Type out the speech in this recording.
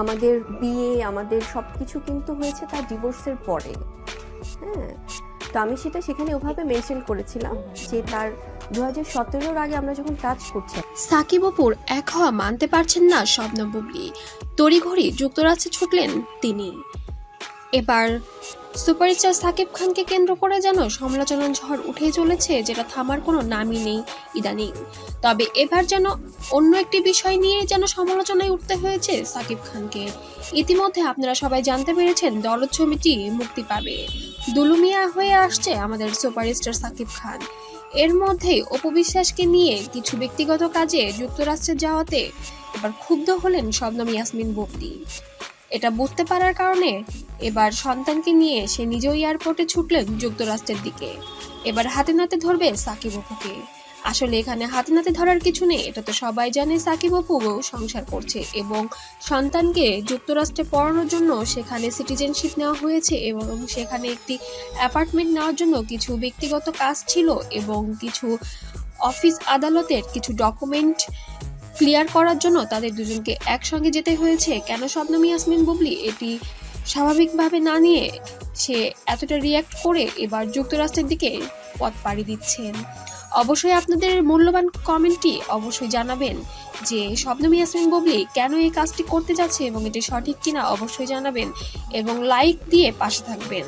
আমাদের বিয়ে, আমাদের সবকিছু কিন্তু হয়েছে তার ডিভোর্সের পরে। হ্যাঁ, তো আমি সেখানে ওভাবে মেনশন করেছিলাম যে তার 2017-র আগে আমরা যখন টাচ করছি। সাকিব অপুর এক হওয়া মানতে পারছেন না শবনম বুবলি, তড়িঘড়ি যুক্তরাজ্যে ছুটলেন তিনি। এবার সুপারস্টার সাকিব খানকে কেন্দ্র করে যেন সমালোচনার ঝড় উঠেই চলেছে, যেটা থামার কোনো নামই নেই ইদানিং। তবে এবার যেন অন্য একটি বিষয় নিয়ে যেন সমালোচনায় উঠতে হয়েছে সাকিব খানকে। ইতিমধ্যে আপনারা সবাই জানতে পেরেছেন দরদ ছবিটি মুক্তি পাবে, দুলুমিয়া হয়ে আসছে আমাদের সুপারস্টার সাকিব খান। এর মধ্যেই অপু বিশ্বাসকে নিয়ে কিছু ব্যক্তিগত কাজে যুক্তরাষ্ট্রে যাওয়াতে এবার ক্ষুব্ধ হলেন শবনম ইয়াসমিন বুবলি। এটা বুঝতে পারার কারণে এবার সন্তানকে নিয়ে সে নিজেও এয়ারপোর্টে ছুটলেন যুক্তরাষ্ট্রের দিকে। এবার হাতে নাতে ধরবে সাকিব অপুকে। আসলে এখানে হাতে নাতে ধরার কিছু নেই, এটা তো সবাই জানে সাকিব অপু সংসার করছে এবং সন্তানকে যুক্তরাষ্ট্রে পড়ানোর জন্য সেখানে সিটিজেনশিপ নেওয়া হয়েছে এবং সেখানে একটি অ্যাপার্টমেন্ট নেওয়ার জন্য কিছু ব্যক্তিগত কাজ ছিল এবং কিছু অফিস আদালতের কিছু ডকুমেন্ট ক্লিয়ার করার জন্য তাদের দুজনকে একসঙ্গে যেতে হয়েছে। কেন শবনম ইয়াসমিন বুবলি এটি স্বাভাবিকভাবে না নিয়ে সে এতটা রিয়্যাক্ট করে এবার যুক্তরাষ্ট্রের দিকে পথ পাড়ি দিচ্ছেন? অবশ্যই আপনাদের মূল্যবান কমেন্টটি অবশ্যই জানাবেন যে শবনম ইয়াসমিন বুবলি কেন এই কাজটি করতে যাচ্ছে এবং এটি সঠিক কিনা অবশ্যই জানাবেন এবং লাইক দিয়ে পাশে থাকবেন।